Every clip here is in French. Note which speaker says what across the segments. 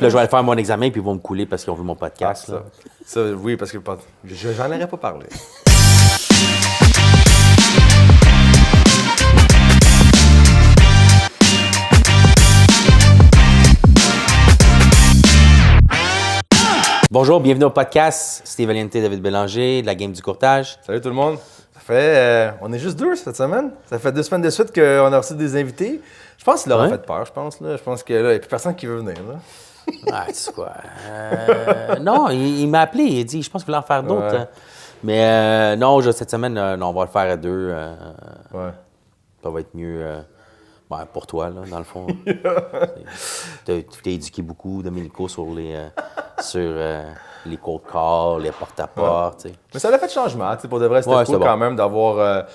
Speaker 1: Puis là, je vais aller faire mon examen, puis ils vont me couler parce qu'ils ont vu mon podcast.
Speaker 2: Ah, ça, oui, parce que j'en aurais pas parlé.
Speaker 1: Bonjour, bienvenue au podcast. Steve Valiente, David Bélanger, de la Game du courtage.
Speaker 2: Salut tout le monde. Ça fait, on est juste deux cette semaine. Ça fait 2 semaines de suite qu'on a reçu des invités. Je pense qu'il leur a fait peur, je pense. Là. Je pense que là, il n'y a plus personne qui veut venir. Là.
Speaker 1: Ah, tu sais quoi? Non, il m'a appelé, il a dit, je pense qu'il voulait en faire d'autres.
Speaker 2: Ouais.
Speaker 1: Mais non, cette semaine, non, on va le faire à deux.
Speaker 2: Ouais.
Speaker 1: Ça va être mieux pour toi, là, dans le fond. Tu t'es éduqué beaucoup, Domenico, sur les cold calls, les porte-à-porte. Ouais.
Speaker 2: Mais ça a fait changement. Pour de vrai, c'était cool quand même d'avoir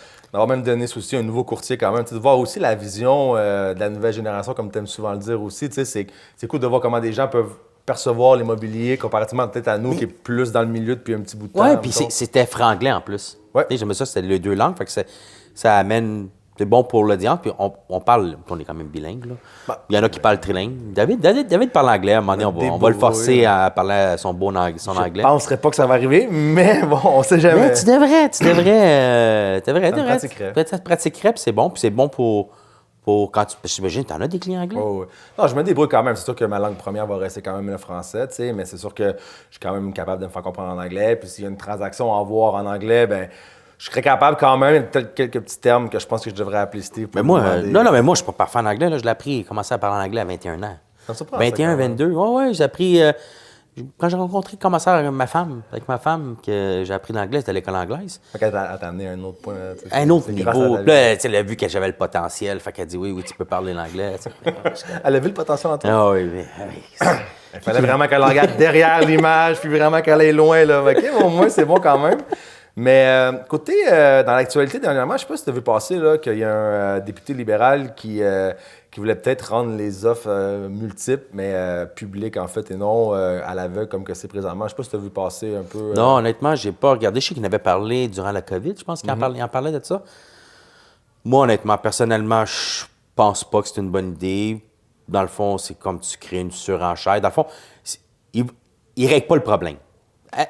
Speaker 2: même donné aussi un nouveau courtier quand même. De voir aussi la vision de la nouvelle génération, comme tu aimes souvent le dire aussi. C'est cool de voir comment des gens peuvent percevoir l'immobilier comparativement peut-être à nous qui est plus dans le milieu depuis un petit bout de temps.
Speaker 1: Oui, puis c'était franglais en plus.
Speaker 2: Ouais.
Speaker 1: J'aimais ça, c'était les deux langues. Fait que ça amène... C'est bon pour l'audience, puis on parle, on est quand même bilingue, là. Il y en a qui parlent trilingue. David parle anglais, à un moment donné, on va le forcer à parler son anglais.
Speaker 2: Je ne penserais pas que ça va arriver, mais bon, on sait jamais.
Speaker 1: Mais tu devrais.
Speaker 2: pratiquerais.
Speaker 1: Peut-être ça te pratiquerait, puis c'est bon pour quand tu... J'imagine, tu en as des clients anglais?
Speaker 2: Oui. Non, je me débrouille quand même. C'est sûr que ma langue première va rester quand même le français, tu sais, mais c'est sûr que je suis quand même capable de me faire comprendre en anglais, puis s'il y a une transaction à avoir en anglais, ben je serais capable quand même, peut-être quelques petits termes que je pense que je devrais appeler Steve.
Speaker 1: Mais moi, mais moi, je suis pas parfait en anglais. Là. Je l'ai appris, j'ai commencé à parler en anglais à 21 ans.
Speaker 2: Ça me surprend,
Speaker 1: 21, 22. Oui, j'ai appris... quand j'ai rencontré le commissaire avec ma femme, que j'ai appris l'anglais, c'était à l'école anglaise.
Speaker 2: Fait qu'elle t'a amené à un autre point.
Speaker 1: Un autre niveau. Là, elle a vu que j'avais le potentiel. Fait qu'elle a dit oui, tu peux parler l'anglais.
Speaker 2: Elle a vu le potentiel en toi.
Speaker 1: Ah oui.
Speaker 2: Il fallait vraiment qu'elle regarde derrière l'image, puis vraiment qu'elle aille loin. Là. OK, au moins, c'est bon quand même. Mais côté, dans l'actualité, dernièrement, je ne sais pas si tu as vu passer là, qu'il y a un député libéral qui voulait peut-être rendre les offres multiples, mais publiques en fait, et non à l'aveugle comme que c'est présentement. Je ne sais pas si tu as vu passer un peu...
Speaker 1: Non, honnêtement, je n'ai pas regardé. Je sais qu'il en avait parlé durant la COVID. Je pense qu'il en parlait de ça. Moi, honnêtement, personnellement, je pense pas que c'est une bonne idée. Dans le fond, c'est comme tu crées une surenchère. Dans le fond, il ne règle pas le problème.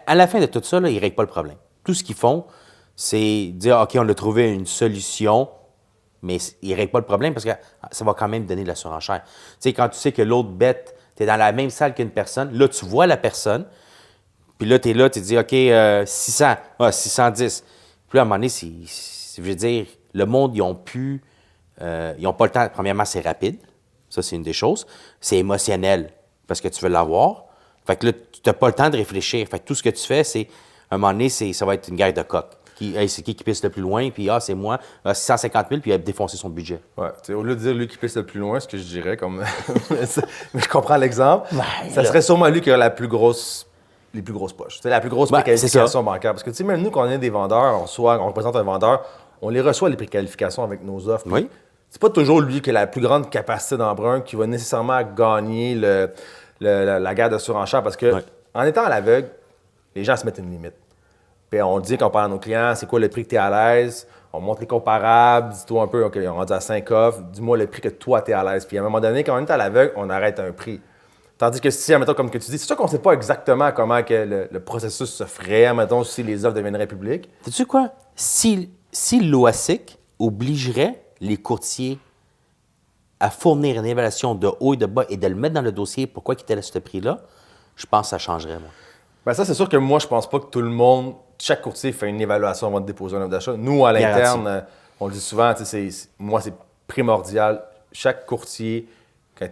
Speaker 1: À la fin de tout ça, là, il ne règle pas le problème. Tout ce qu'ils font, c'est dire, OK, on a trouvé une solution, mais ils ne règlent pas le problème parce que ça va quand même donner de la surenchère. Tu sais, quand tu sais que l'autre bête, tu es dans la même salle qu'une personne, là, tu vois la personne, puis là, tu es là, tu te dis, OK, 600, 610. Puis là, à un moment donné, je veux dire, le monde, ils n'ont pas le temps. Premièrement, c'est rapide. Ça, c'est une des choses. C'est émotionnel parce que tu veux l'avoir. Fait que là, tu n'as pas le temps de réfléchir. Fait que tout ce que tu fais, c'est à un moment donné, ça va être une guerre de coq. C'est qui pisse le plus loin, puis c'est moi, 650 000, puis il a défoncé son budget.
Speaker 2: Ouais, au lieu de dire lui qui pisse le plus loin, ce que je dirais, comme. Mais je comprends l'exemple.
Speaker 1: Ouais,
Speaker 2: ça serait sûrement lui qui a les plus grosses poches. C'est la plus grosse préqualification bancaire. Parce que, tu sais, même nous, quand on est des vendeurs, on représente un vendeur, on les reçoit, les préqualifications avec nos offres.
Speaker 1: Oui.
Speaker 2: C'est pas toujours lui qui a la plus grande capacité d'emprunt qui va nécessairement gagner la guerre de surenchère. Parce que, en étant à l'aveugle, les gens se mettent une limite. Puis on dit qu'on parle à nos clients, c'est quoi le prix que tu es à l'aise? On montre les comparables, dis-toi un peu, OK, on rendu à 5 offres, dis-moi le prix que toi, tu es à l'aise. Puis à un moment donné, quand on est à l'aveugle, on arrête un prix. Tandis que si, admettons, comme que tu dis, c'est sûr qu'on ne sait pas exactement comment que le processus se ferait, admettons, si les offres deviendraient publiques.
Speaker 1: Sais-tu quoi? Si l'OASIC obligerait les courtiers à fournir une évaluation de haut et de bas et de le mettre dans le dossier, pourquoi il était à ce prix-là, je pense que ça changerait, moi.
Speaker 2: Bien, ça, c'est sûr que moi, je pense pas que tout le monde, chaque courtier fait une évaluation avant de déposer un offre d'achat. Nous, à l'interne, on le dit souvent, moi, c'est primordial. Chaque courtier, quand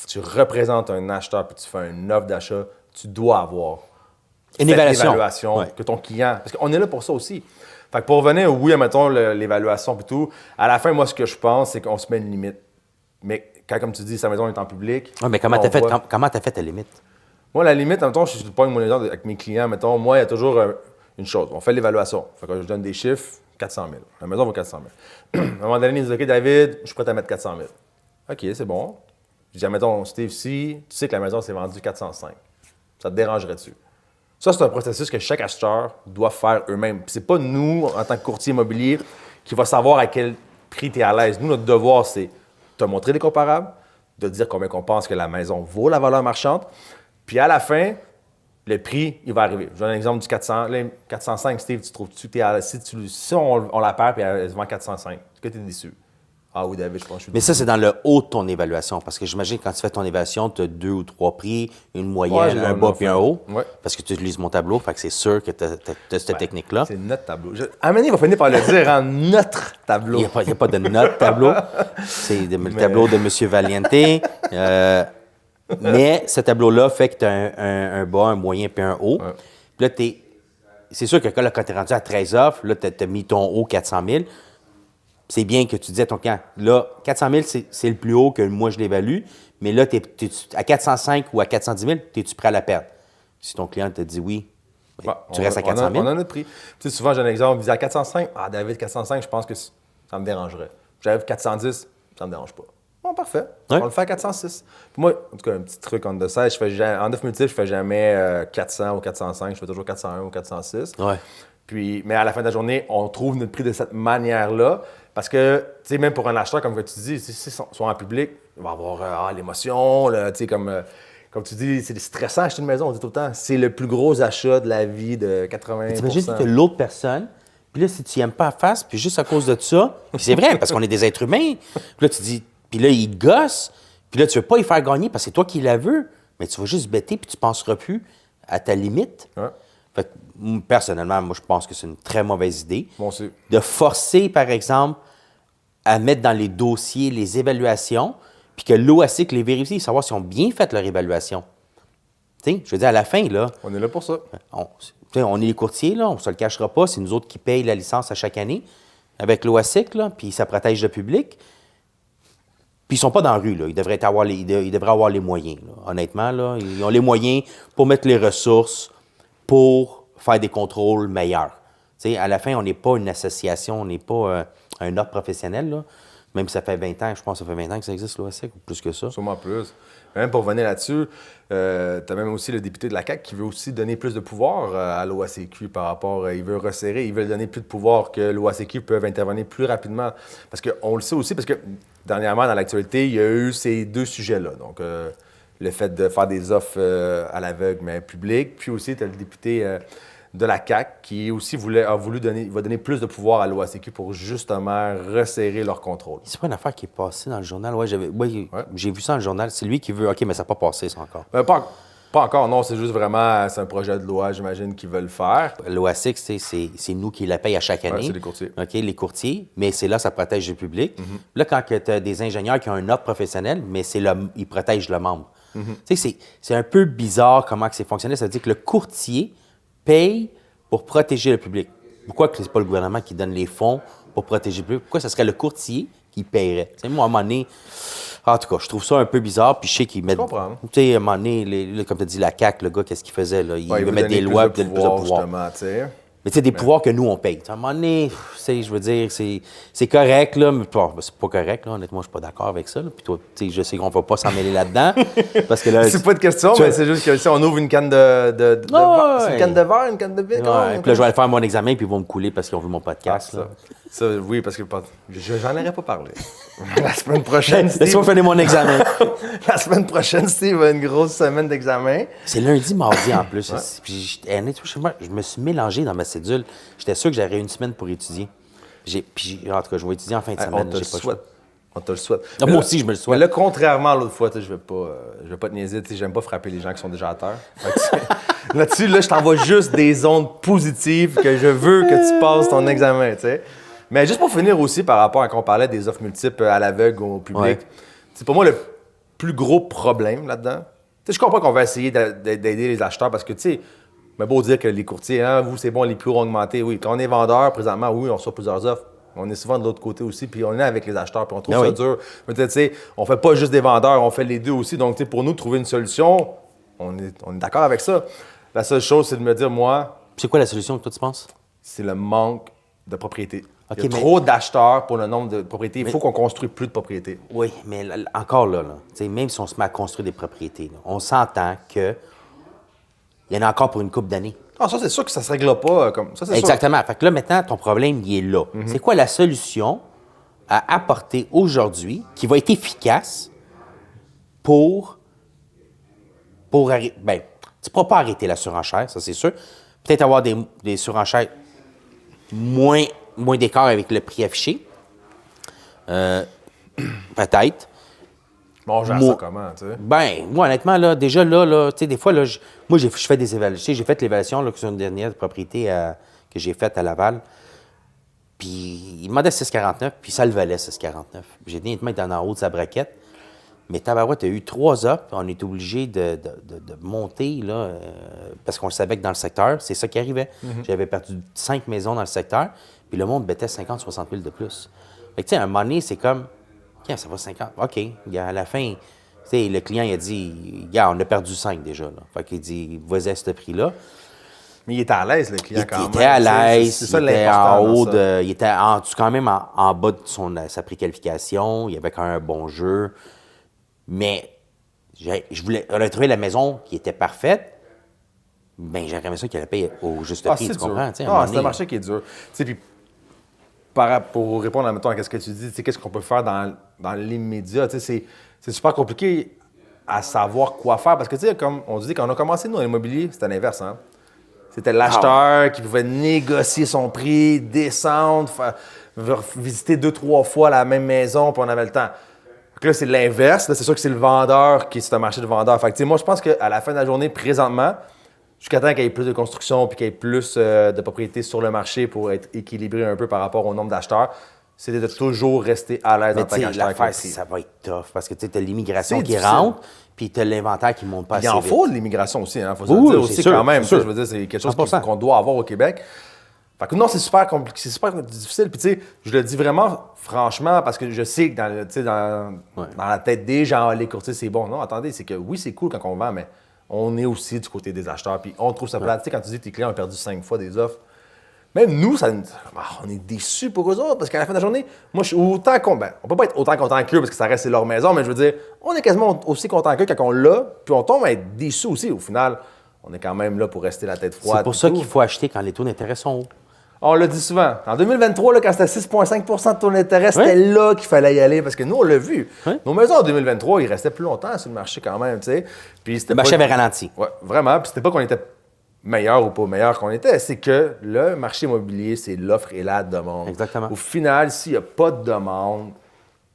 Speaker 2: tu représentes un acheteur et tu fais une offre d'achat, tu dois avoir
Speaker 1: une évaluation
Speaker 2: que ton client... Parce qu'on est là pour ça aussi. Fait que pour revenir, oui, admettons, l'évaluation et tout, à la fin, moi, ce que je pense, c'est qu'on se met une limite. Mais quand, comme tu dis, sa maison est en public...
Speaker 1: Oui, mais comment tu as fait ta limite?
Speaker 2: Moi, la limite, mettons, je ne suis pas mon exemple avec mes clients, mettons, moi, il y a toujours une chose. On fait l'évaluation. Fait que je donne des chiffres, 400 000. La maison vaut 400 000. À un moment donné, ils disent, OK, David, je suis prêt à mettre 400 000. OK, c'est bon. Je dis, mettons, Steve, si tu sais que la maison s'est vendue 405, ça te dérangerait-tu? Ça, c'est un processus que chaque acheteur doit faire eux-mêmes. Puis c'est pas nous, en tant que courtier immobilier, qui va savoir à quel prix tu es à l'aise. Nous, notre devoir, c'est de te montrer des comparables, de dire combien on pense que la maison vaut la valeur marchande. Puis à la fin, le prix, il va arriver. Je donne un exemple du 400. Là, 405, Steve, tu trouves-tu que si on la perd et elle se vend 405, est-ce que tu es déçu? Ah oui, David, je pense que je suis
Speaker 1: Mais ça, c'est dans le haut de ton évaluation. Parce que j'imagine que quand tu fais ton évaluation, tu as 2 ou 3 prix, une moyenne, un bas puis un haut.
Speaker 2: Ouais.
Speaker 1: Parce que tu utilises mon tableau, fait que c'est sûr que tu as cette technique-là.
Speaker 2: C'est notre tableau. Amélie va finir par le dire en notre tableau.
Speaker 1: Il n'y a pas de notre tableau. C'est le tableau de M. Valiente. Mais ce tableau-là fait que tu as un bas, un moyen puis un haut.
Speaker 2: Ouais.
Speaker 1: Puis là, c'est sûr que quand tu es rendu à 13 offres, là, tu as mis ton haut 400 000. C'est bien que tu dis à ton client, là, 400 000, c'est le plus haut que moi, je l'évalue, mais là, à 405 ou à 410 000, es-tu prêt à la perdre? Si ton client te dit oui, tu restes à 400 000.
Speaker 2: On a notre prix. Tu sais, souvent, j'ai un exemple, il dit à 405, ah, David, 405, je pense que ça me dérangerait. J'arrive 410, ça me dérange pas. Bon, parfait.
Speaker 1: Ouais.
Speaker 2: On le fait à 406. Puis moi, en tout cas, un petit truc en dessous, en 9 multiples, je fais jamais 400 ou 405, je fais toujours 401 ou 406.
Speaker 1: Ouais.
Speaker 2: Puis, mais à la fin de la journée, on trouve notre prix de cette manière-là. Parce que, tu sais, même pour un acheteur, comme tu dis, si ils sont en public, il va y avoir l'émotion, tu sais, comme tu dis, c'est stressant acheter une maison, on dit tout le temps. C'est le plus gros achat de la vie de 80%.
Speaker 1: T'imagines que tu as l'autre personne, puis là, si tu n'aimes pas la face, puis juste à cause de ça, puis c'est vrai, parce qu'on est des êtres humains, puis là, tu dis, puis là, il te gosse, puis là, tu veux pas y faire gagner parce que c'est toi qui la veux, mais tu vas juste bêter, puis tu ne penseras plus à ta limite.
Speaker 2: Ouais.
Speaker 1: Fait que, personnellement, moi, je pense que c'est une très mauvaise idée.
Speaker 2: Bon, c'est...
Speaker 1: De forcer, par exemple, à mettre dans les dossiers les évaluations, puis que l'OASIC les vérifie, savoir s'ils ont bien fait leur évaluation. Tu sais, je veux dire, à la fin, là,
Speaker 2: On est là pour ça.
Speaker 1: on est les courtiers, là, on ne se le cachera pas, c'est nous autres qui payent la licence à chaque année avec l'OASIC, là, puis ça protège le public. Puis ils sont pas dans la rue, là. Ils devraient avoir les moyens, là. Honnêtement, là. Ils ont les moyens pour mettre les ressources pour faire des contrôles meilleurs. Tu sais, à la fin, on n'est pas une association, on n'est pas un ordre professionnel, là. Même si ça fait 20 ans, je pense que ça fait 20 ans que ça existe, l'OASIC, ou plus que ça.
Speaker 2: Sûrement plus. Même pour revenir là-dessus, tu as même aussi le député de la CAQ qui veut aussi donner plus de pouvoir à l'OACQ par rapport... il veut resserrer, il veut donner plus de pouvoir, que l'OACQ peut intervenir plus rapidement. Parce qu'on le sait aussi, parce que dernièrement, dans l'actualité, il y a eu ces deux sujets-là. Donc, le fait de faire des offres à l'aveugle, mais publiques. Puis aussi, tu as le député de la CAQ qui aussi va donner plus de pouvoir à l'OACQ pour justement resserrer leur contrôle.
Speaker 1: C'est pas une affaire qui est passée dans le journal. Ouais, j'ai vu ça dans le journal. C'est lui qui veut... OK, mais ça n'a pas passé, ça, encore.
Speaker 2: Pas encore, non. C'est juste vraiment... C'est un projet de loi, j'imagine, qu'ils veulent faire.
Speaker 1: L'OASIC, c'est nous qui la payons à chaque année.
Speaker 2: Ouais, c'est les courtiers.
Speaker 1: OK, les courtiers. Mais c'est là, ça protège le public. Là, quand tu as des ingénieurs qui ont un offre professionnelle, mais ils protègent le membre. Tu sais, c'est un peu bizarre comment c'est fonctionné. Ça veut dire que le courtier paye pour protéger le public. Pourquoi que ce n'est pas le gouvernement qui donne les fonds pour protéger le public? Pourquoi ce serait le courtier qui paierait? Tu sais, moi, à un moment donné, en tout cas, je trouve ça un peu bizarre. Puis je sais qu'ils mettent...
Speaker 2: Je comprends.
Speaker 1: Tu sais, à un moment donné, comme tu as dit, la CAQ, le gars, qu'est-ce qu'il faisait? Là? Il veut mettre des lois et plus de pouvoir.
Speaker 2: Justement, tu sais.
Speaker 1: Mais tu sais, des pouvoirs que nous, on paye. À un moment donné, je veux dire, c'est correct, là, mais c'est pas correct, là. Honnêtement, je suis pas d'accord avec ça. Là. Puis toi, tu sais, je sais qu'on va pas s'en mêler là-dedans. Parce que là...
Speaker 2: C'est pas de question, mais c'est juste que si on ouvre une canne de c'est une canne de verre, une canne de bière.
Speaker 1: Ouais. Puis là, je vais aller faire mon examen, puis ils vont me couler parce qu'ils ont vu mon podcast.
Speaker 2: Ah, ça, oui, parce que j'en aurais pas parlé. La semaine prochaine, Steve...
Speaker 1: Laisse-moi finir mon examen.
Speaker 2: La semaine prochaine, Steve a une grosse semaine d'examen.
Speaker 1: C'est lundi, mardi en plus. Ouais. Puis, je me suis mélangé dans ma cédule. J'étais sûr que j'aurais une semaine pour étudier. Puis, en tout cas, je vais étudier en fin de semaine.
Speaker 2: On te le souhaite. On te le souhaite.
Speaker 1: Moi aussi, je me le souhaite.
Speaker 2: Mais là, contrairement à l'autre fois, je vais pas te niaiser. J'aime pas frapper les gens qui sont déjà à terre. Là-dessus, je t'envoie juste des ondes positives que je veux que tu passes ton examen. T'sais. Mais juste pour finir aussi, par rapport à qu'on parlait des offres multiples à l'aveugle ou au public, c'est pour moi le plus gros problème là-dedans. T'sais, je comprends qu'on va essayer d'aider les acheteurs parce que, tu sais, mais beau dire que les courtiers, vous, c'est bon, les prix ont augmenté. Oui, quand on est vendeur, présentement, oui, on reçoit plusieurs offres. On est souvent de l'autre côté aussi, puis on est avec les acheteurs, puis on trouve ça dur. Mais tu sais, on fait pas juste des vendeurs, on fait les deux aussi. Donc, tu sais, pour nous, trouver une solution, on est d'accord avec ça. La seule chose, c'est de me dire, moi...
Speaker 1: C'est quoi la solution que toi, tu penses?
Speaker 2: C'est le manque de propriété.
Speaker 1: Okay,
Speaker 2: il y a trop d'acheteurs pour le nombre de propriétés. Il faut qu'on construise plus de propriétés.
Speaker 1: Oui, mais encore là, même si on se met à construire des propriétés, là, on s'entend que il y en a encore pour une couple d'années.
Speaker 2: Ah, ça, c'est sûr que ça ne se réglera pas comme ça.
Speaker 1: Exactement. Fait que là, maintenant, ton problème, il est là. C'est quoi la solution à apporter aujourd'hui qui va être efficace pour ben, tu ne pourras pas arrêter la surenchère, ça c'est sûr. Peut-être avoir des surenchères moins d'écart avec le prix affiché. Peut-être.
Speaker 2: Bon, gère ça comment, tu sais?
Speaker 1: Ben, moi, honnêtement, là, déjà, là, tu sais, des fois, là, moi, je fais des évaluations. J'ai fait l'évaluation, là, sur une dernière propriété que j'ai faite à Laval. Puis, il demandait 6,49, puis ça le valait, 6,49. J'ai dit, honnêtement, il était en haut de sa braquette. Mais tabarouette, il y a eu 3 offres, on était obligé de monter, là, parce qu'on savait que dans le secteur, c'est ça qui arrivait. J'avais perdu 5 maisons dans le secteur, puis le monde bêtait 50-60 000 de plus. Fait que, tu sais, à un moment donné, c'est comme, OK, ça va 50. OK, à la fin, tu sais, le client, il a dit, gars, on a perdu 5 déjà, là. Fait qu'il dit, vas-y à ce prix-là.
Speaker 2: Mais il était à l'aise, le client, quand même.
Speaker 1: Il était à l'aise,
Speaker 2: C'est ça
Speaker 1: il était
Speaker 2: l'important
Speaker 1: en haut
Speaker 2: dans ça.
Speaker 1: il était quand même en bas de sa préqualification, il avait quand même un bon jeu. Mais on a trouvé la maison qui était parfaite. Bien, j'aurais aimé ça qu'elle paye au juste prix,
Speaker 2: c'est
Speaker 1: tu
Speaker 2: dur.
Speaker 1: comprends? Tu sais, à un
Speaker 2: Non,
Speaker 1: moment
Speaker 2: c'est un
Speaker 1: donné,
Speaker 2: marché qui est dur. Tu sais, puis pour répondre mettons, à ce que tu dis, tu sais, qu'est-ce qu'on peut faire dans l'immédiat? Tu sais, c'est super compliqué à savoir quoi faire parce que, tu sais, comme on dit, quand on a commencé, nous, dans l'immobilier, c'était l'inverse, hein? C'était l'acheteur qui pouvait négocier son prix, descendre, visiter 2-3 fois la même maison, puis on avait le temps. Donc là, c'est l'inverse. Là, c'est sûr que c'est le vendeur qui est un marché de vendeurs. Fait que, tu sais, moi, je pense qu'à la fin de la journée, présentement, jusqu'à temps qu'il y ait plus de construction puis qu'il y ait plus de propriétés sur le marché pour être équilibré un peu par rapport au nombre d'acheteurs, c'est de toujours rester à l'aise en
Speaker 1: mais
Speaker 2: tant
Speaker 1: tu sais,
Speaker 2: qu'acheteur.
Speaker 1: l'affaire, ça va être tough parce que tu as l'immigration
Speaker 2: C'est
Speaker 1: qui
Speaker 2: difficile.
Speaker 1: rentre, puis tu as l'inventaire qui ne monte pas
Speaker 2: Il
Speaker 1: assez
Speaker 2: en
Speaker 1: vite.
Speaker 2: faut de l'immigration aussi, hein. Faut se
Speaker 1: Oui,
Speaker 2: le dire
Speaker 1: oui,
Speaker 2: aussi
Speaker 1: c'est sûr,
Speaker 2: quand même.
Speaker 1: c'est sûr.
Speaker 2: Je veux dire, c'est quelque chose
Speaker 1: 100%.
Speaker 2: qu'on doit avoir au Québec. Fait que non, c'est super compliqué, c'est super difficile. Puis tu sais, je le dis vraiment franchement parce que je sais que dans la tête des gens, les courtiers, c'est bon. Non, attendez, c'est que oui, c'est cool quand on vend, mais on est aussi du côté des acheteurs. Puis on trouve ça plate. Tu sais, quand tu dis que tes clients ont perdu 5 fois des offres, même nous, on est déçus pour eux autres parce qu'à la fin de la journée, moi, je suis autant content. Ben, on peut pas être autant content qu'eux parce que ça reste leur maison, mais je veux dire, on est quasiment aussi content qu'eux quand on l'a, puis on tombe à être déçus aussi. Au final, on est quand même là pour rester la tête froide.
Speaker 1: C'est pour ça qu'il faut acheter quand les taux d'intérêt sont hauts.
Speaker 2: On l'a dit souvent. En 2023, là, quand c'était 6,5 de taux d'intérêt, c'était là qu'il fallait y aller parce que nous, on l'a vu. Nos maisons en 2023, ils restaient plus longtemps sur le marché quand même, tu sais. Puis
Speaker 1: Le marché avait ralenti.
Speaker 2: Ouais, vraiment. Puis c'était pas qu'on était meilleur ou pas meilleur qu'on était, c'est que le marché immobilier, c'est l'offre et la demande.
Speaker 1: Exactement.
Speaker 2: Au final, s'il n'y a pas de demande,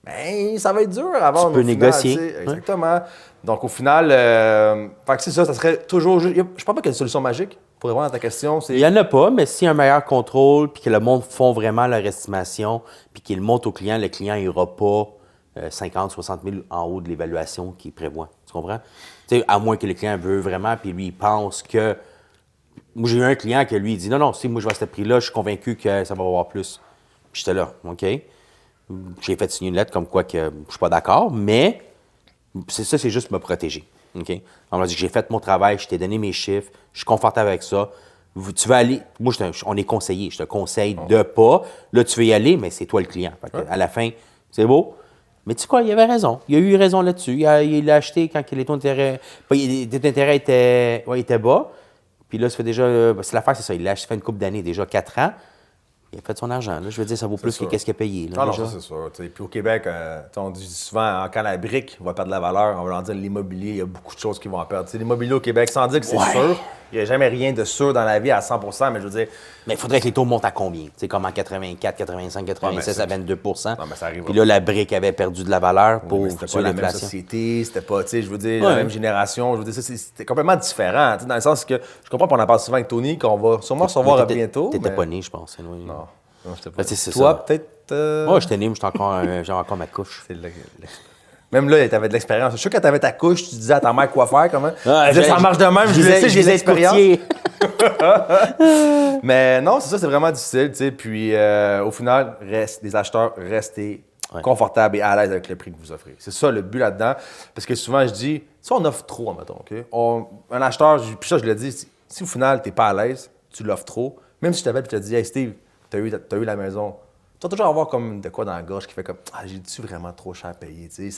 Speaker 2: ben ça va être dur à vendre.
Speaker 1: Tu peux
Speaker 2: au final,
Speaker 1: négocier.
Speaker 2: tu sais. Exactement. Donc au final, fait que c'est ça serait toujours. Je pense pas qu'il y ait une solution magique. Pour répondre à ta question, c'est.
Speaker 1: Il n'y en a pas, mais s'il y a un meilleur contrôle, puis que le monde font vraiment leur estimation, puis qu'il montre au client, le client n'ira pas 50, 60 000 en haut de l'évaluation qu'il prévoit. Tu comprends? Tu sais, à moins que le client veut vraiment, puis lui, il pense que. Moi, j'ai eu un client qui lui il dit non, si moi je vais à ce prix-là, je suis convaincu que ça va avoir plus. Puis j'étais là, OK. J'ai fait signer une lettre comme quoi que je suis pas d'accord, mais c'est juste me protéger. OK? On m'a dit que j'ai fait mon travail, je t'ai donné mes chiffres, je suis confortable avec ça. Tu vas aller. Moi, on est conseillé, je te conseille de pas. Là, tu veux y aller, mais c'est toi le client. Fait que, à la fin, c'est beau. Mais tu sais quoi, il avait raison. Il a eu raison là-dessus. Il l'a acheté quand les taux d'intérêt. Les taux d'intérêt étaient bas. Puis là, ça fait déjà. C'est l'affaire, c'est ça. Il l'a acheté fait une couple d'années, déjà 4 ans. Il a fait son argent. Là. Je veux dire, ça vaut plus que qu'est-ce qu'il a payé. Là,
Speaker 2: Non,
Speaker 1: déjà.
Speaker 2: ça, c'est sûr. T'sais. Puis au Québec, on dit souvent, quand la brique va perdre de la valeur, on va leur dire l'immobilier, il y a beaucoup de choses qui vont en perdre. T'sais, l'immobilier au Québec, sans dire que c'est sûr, il n'y a jamais rien de sûr dans la vie à 100 mais je veux dire.
Speaker 1: Mais il faudrait que les taux montent à combien? Tu sais, comme en 84, 85, 86 à 22
Speaker 2: Non, mais ça arrive.
Speaker 1: Puis là, la brique avait perdu de la valeur pour
Speaker 2: C'était pas la même
Speaker 1: l'inflation.
Speaker 2: société, c'était pas, je veux dire, la même génération. Je veux dire, c'était complètement différent. Dans le sens que, je comprends qu'on en parle souvent avec Tony, qu'on va sûrement se revoir bientôt.
Speaker 1: T'étais
Speaker 2: mais...
Speaker 1: pas né, je pense. Oui.
Speaker 2: Non, j'étais pas
Speaker 1: Ben,
Speaker 2: né.
Speaker 1: c'est
Speaker 2: Toi,
Speaker 1: ça.
Speaker 2: peut-être.
Speaker 1: Moi, j'étais né, mais j'avais encore ma couche.
Speaker 2: Même là, tu avais de l'expérience. Je suis sûr que quand tu avais ta couche, tu disais à ta mère quoi faire, comment.
Speaker 1: Ah,
Speaker 2: tu disais, ça marche de même, je le sais, j'ai de l'expérience.
Speaker 1: courtier.
Speaker 2: Mais non, c'est ça, c'est vraiment difficile, tu sais. Puis au final, les acheteurs, restez confortables et à l'aise avec le prix que vous offrez. C'est ça le but là-dedans. Parce que souvent, je dis, si on offre trop, admettons, OK? Un acheteur, puis ça, je le dis, si au final, tu n'es pas à l'aise, tu l'offres trop, même si je t'appelle et je te dis, hey Steve, tu as eu la maison. Tu vas toujours avoir comme de quoi dans la gorge qui fait comme ah, j'ai-tu vraiment trop cher à payer? Tu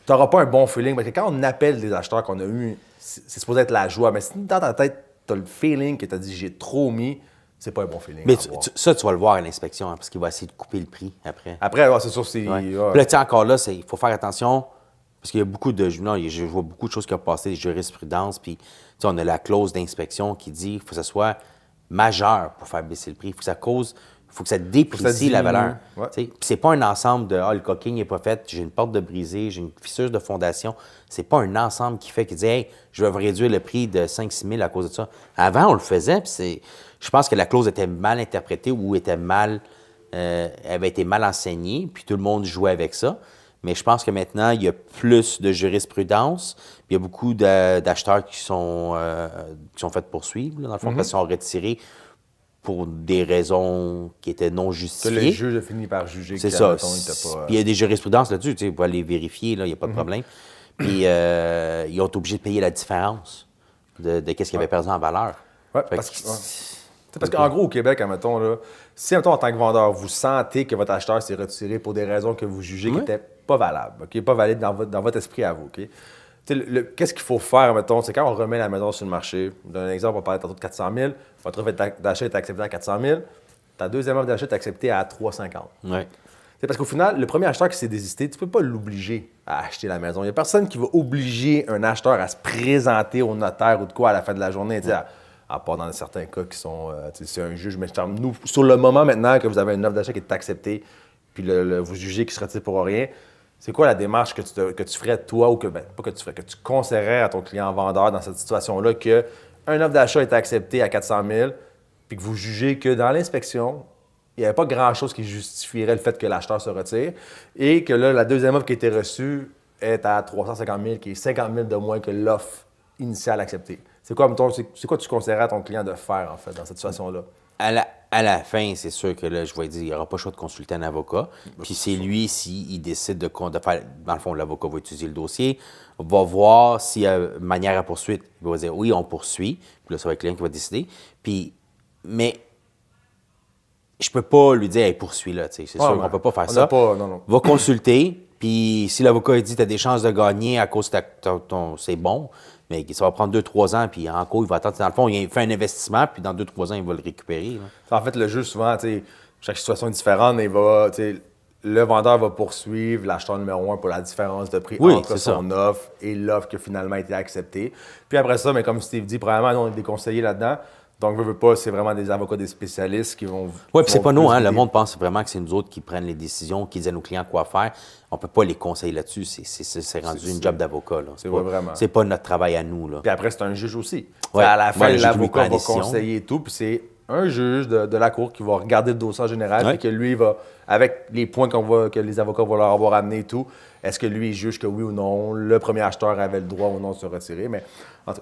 Speaker 2: n'auras pas un bon feeling. Parce que quand on appelle des acheteurs qu'on a eu, c'est supposé être la joie. Mais si dans ta tête, tu as le feeling que tu as dit j'ai trop mis, c'est pas un bon feeling.
Speaker 1: Mais ça, tu vas le voir à l'inspection, hein, parce qu'il va essayer de couper le prix après.
Speaker 2: Après, c'est sûr, c'est.
Speaker 1: Ouais. Puis là, tu sais, encore là, il faut faire attention. Parce qu'il y a beaucoup de... Non, je vois beaucoup de choses qui ont passé, des jurisprudences, puis on a la clause d'inspection qui dit qu'il faut que ça soit majeur pour faire baisser le prix. Il faut que ça cause... Il faut que ça déprécie la valeur.
Speaker 2: Ouais.
Speaker 1: Puis c'est pas un ensemble de « Ah, le coquille n'est pas fait, j'ai une porte de brisée, j'ai une fissure de fondation ». C'est pas un ensemble qui fait, qui dit « Hey, je vais vous réduire le prix de 5-6 000 à cause de ça ». Avant, on le faisait, puis je pense que la clause était mal interprétée ou avait été mal enseignée, puis tout le monde jouait avec ça. Mais je pense que maintenant, il y a plus de jurisprudence, puis il y a beaucoup d'acheteurs qui sont faits poursuivre, là, dans le fond, parce qu'ils sont retirés pour des raisons qui étaient non justifiées.
Speaker 2: Que le juge a fini par juger
Speaker 1: c'est
Speaker 2: que
Speaker 1: ça.
Speaker 2: il était pas...
Speaker 1: Puis il y a des jurisprudences là-dessus, tu sais, vous pouvez aller vérifier, il n'y a pas de problème. Puis ils ont été obligés de payer la différence de qu'est-ce qu'ils avaient perdu en valeur.
Speaker 2: Oui, parce qu'en gros, au Québec, admettons, là, si, admettons, en tant que vendeur, vous sentez que votre acheteur s'est retiré pour des raisons que vous jugez qui n'étaient pas valables, OK? Pas valides dans votre esprit à vous, OK? Qu'est-ce qu'il faut faire, mettons, c'est quand on remet la maison sur le marché. Je donne un exemple, on parlait tantôt de 400 000. Votre offre d'achat est acceptée à 400 000. Ta deuxième offre d'achat est acceptée à 350.
Speaker 1: Ouais.
Speaker 2: C'est parce qu'au final, le premier acheteur qui s'est désisté, tu ne peux pas l'obliger à acheter la maison. Il n'y a personne qui va obliger un acheteur à se présenter au notaire ou de quoi à la fin de la journée. À part dans certains cas qui sont... c'est un juge, mais nous, sur le moment maintenant que vous avez une offre d'achat qui est acceptée, puis vous jugez qu'il se retire pour rien, c'est quoi la démarche que tu ferais toi ou que tu conseillerais à ton client vendeur dans cette situation-là qu'une offre d'achat est acceptée à 400 000 puis que vous jugez que dans l'inspection, il n'y avait pas grand-chose qui justifierait le fait que l'acheteur se retire et que là, la deuxième offre qui a été reçue est à 350 000, qui est 50 000 de moins que l'offre initiale acceptée. C'est quoi tu conseillerais à ton client de faire, en fait, dans cette situation-là?
Speaker 1: À la fin, c'est sûr que là, je vais dire, il n'y aura pas le choix de consulter un avocat. Puis c'est lui, s'il décide de faire... Dans le fond, l'avocat va étudier le dossier, va voir s'il y a manière à poursuite. Il va dire, oui, on poursuit. Puis là, ça va être le client qui va décider. Mais je peux pas lui dire, hey, poursuis-là. C'est sûr qu'on ne peut pas faire ça.
Speaker 2: Non.
Speaker 1: Va consulter. Puis si l'avocat dit, tu as des chances de gagner à cause de c'est bon. Mais ça va prendre 2-3 ans, puis en cours, il va attendre. Dans le fond, il fait un investissement, puis dans 2-3 ans, il va le récupérer.
Speaker 2: En fait, le juge, souvent, chaque situation est différente, mais le vendeur va poursuivre l'acheteur numéro 1 pour la différence de prix entre son offre et l'offre qui a finalement été acceptée. Puis après ça, mais comme Steve dit, probablement, nous, on est des conseillers là-dedans. Donc, veut pas, c'est vraiment des avocats, des spécialistes qui vont...
Speaker 1: Oui, puis c'est pas nous, hein. Le monde pense vraiment que c'est nous autres qui prennent les décisions, qui disent à nos clients quoi faire. On peut pas les conseiller là-dessus. C'est rendu une job d'avocat, là. C'est pas notre travail à nous, là.
Speaker 2: Puis après, c'est un juge aussi.
Speaker 1: Ouais.
Speaker 2: À la fin, l'avocat va
Speaker 1: décision.
Speaker 2: conseiller et tout, puis c'est un juge de la cour qui va regarder le dossier en général, puis que lui va, avec les points que les avocats vont leur avoir amenés et tout, est-ce que lui, il juge que oui ou non, le premier acheteur avait le droit ou non de se retirer. Mais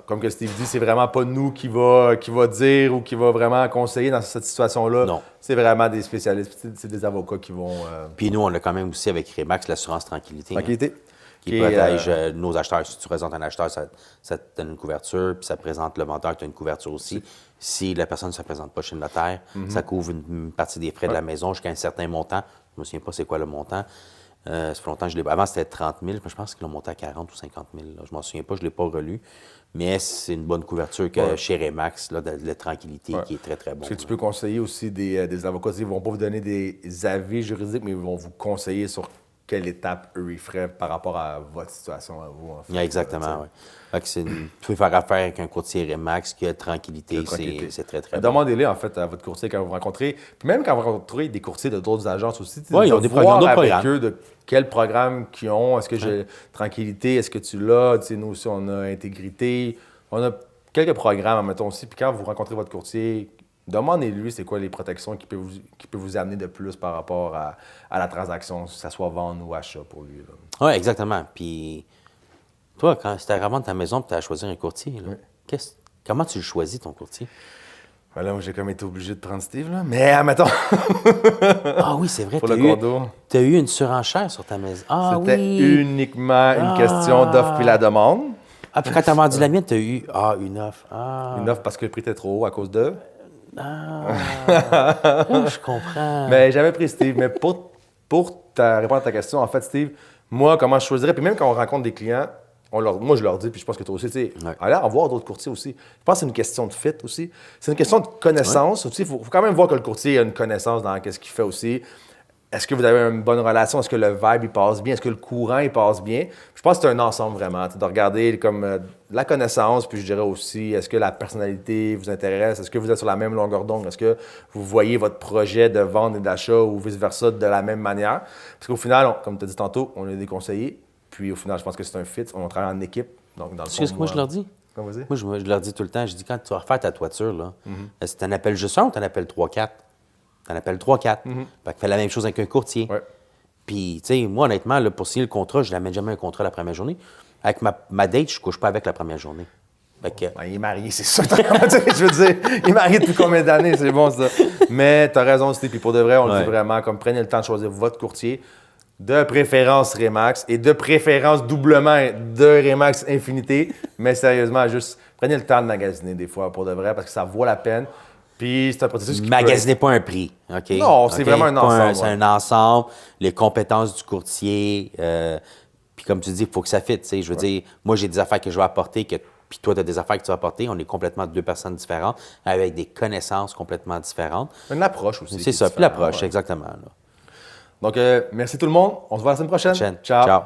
Speaker 2: comme que Steve dit, c'est vraiment pas nous qui va dire ou qui va vraiment conseiller dans cette situation-là.
Speaker 1: Non.
Speaker 2: C'est vraiment des spécialistes, c'est des avocats qui vont...
Speaker 1: Puis nous, on a quand même aussi avec Remax l'assurance tranquillité.
Speaker 2: Tranquillité.
Speaker 1: Qui protège nos acheteurs. Si tu présentes un acheteur, ça te donne une couverture, puis ça présente le vendeur, tu as une couverture aussi. Si la personne ne se présente pas chez le notaire, ça couvre une partie des frais de la maison jusqu'à un certain montant. Je ne me souviens pas c'est quoi le montant. Ça fait longtemps que je l'ai... Avant, c'était 30 000. Je pense qu'ils l'ont monté à 40 ou 50 000. Là. Je m'en souviens pas, je ne l'ai pas relu. Mais c'est une bonne couverture que chez Remax, là, de tranquillité, qui est très, très bon.
Speaker 2: Parce que tu peux conseiller aussi des avocats. Ils ne vont pas vous donner des avis juridiques, mais ils vont vous conseiller sur quelle étape eux ils feraient par rapport à votre situation à vous. En fait.
Speaker 1: Exactement, oui. Tu peux faire affaire avec un courtier Remax qui a tranquillité, c'est très, très bon.
Speaker 2: Demandez-les, en fait, à votre courtier quand vous rencontrez. Puis même quand vous rencontrez des courtiers de d'autres agences aussi,
Speaker 1: ils ont des
Speaker 2: programmes avec
Speaker 1: programmes.
Speaker 2: eux de quel programme qu'ils ont. Est-ce que j'ai tranquillité? Est-ce que tu l'as? Nous aussi, on a intégrité. On a quelques programmes, mettons aussi. Puis quand vous rencontrez votre courtier, demandez-lui c'est quoi les protections qui peut vous amener de plus par rapport à la transaction, que ce soit vente ou achat pour lui.
Speaker 1: Oui, exactement. Puis toi, quand tu revendre ta maison et tu as choisi un courtier, là, comment tu le choisis, ton courtier?
Speaker 2: Là, moi, j'ai comme été obligé de prendre Steve, là. Mais, admettons...
Speaker 1: Ah oui, c'est vrai.
Speaker 2: Pour le condo.
Speaker 1: Tu as eu une surenchère sur ta maison. Ah
Speaker 2: C'était uniquement une question d'offre puis la demande.
Speaker 1: Ah, puis quand tu as vendu la mienne, tu as eu une offre.
Speaker 2: Une offre parce que le prix était trop haut à cause de...
Speaker 1: Je comprends.
Speaker 2: Mais j'avais pris Steve. Mais pour répondre à ta question, en fait, Steve, moi, comment je choisirais, puis même quand on rencontre des clients, moi, je leur dis, puis je pense que toi aussi, allez en voir d'autres courtiers aussi. Je pense que c'est une question de fit aussi. C'est une question de connaissance aussi. Il faut quand même voir que le courtier a une connaissance dans ce qu'il fait aussi. est-ce que vous avez une bonne relation? Est-ce que le vibe, il passe bien? Est-ce que le courant, il passe bien? Je pense que c'est un ensemble vraiment, de regarder comme la connaissance, puis je dirais aussi, est-ce que la personnalité vous intéresse? Est-ce que vous êtes sur la même longueur d'onde? Est-ce que vous voyez votre projet de vente et d'achat ou vice-versa de la même manière? Parce qu'au final, comme tu as dit tantôt, on est des conseillers, puis au final, je pense que c'est un fit, on travaille en équipe. Donc, dans le fond,
Speaker 1: Tu sais ce que moi je leur dis?
Speaker 2: Comment vas-y?
Speaker 1: Moi, je leur dis tout le temps, je dis, quand tu vas refaire ta toiture, là, est-ce que tu en appelles juste un ou tu en appelles 3-4? Tu en appelles 3-4. Fait que fais la même chose avec un courtier.
Speaker 2: Ouais.
Speaker 1: Puis, tu sais, moi, honnêtement, là, pour signer le contrat, je n'amène jamais un contrat la première journée. Avec ma date, je ne couche pas avec la première journée. Fait que,
Speaker 2: Ben, il est marié, c'est ça. Je veux dire, il est marié depuis combien d'années? C'est bon, ça. Mais tu as raison, Steve. Puis pour de vrai, on le dit vraiment, comme prenez le temps de choisir votre courtier. De préférence Remax et de préférence doublement de Remax Infinité. Mais sérieusement, juste prenez le temps de magasiner des fois pour de vrai parce que ça vaut la peine. Puis c'est un processus qui
Speaker 1: magasinez pas un prix, OK?
Speaker 2: Non, c'est vraiment un ensemble.
Speaker 1: C'est un ensemble, les compétences du courtier. Puis comme tu dis, il faut que ça fitte. Je veux dire, moi, j'ai des affaires que je vais apporter, puis toi, tu as des affaires que tu vas apporter. On est complètement deux personnes différentes, avec des connaissances complètement différentes.
Speaker 2: Une approche aussi.
Speaker 1: C'est ça, puis l'approche, exactement. Là.
Speaker 2: Donc, merci tout le monde. On se voit la semaine prochaine.
Speaker 1: Ciao.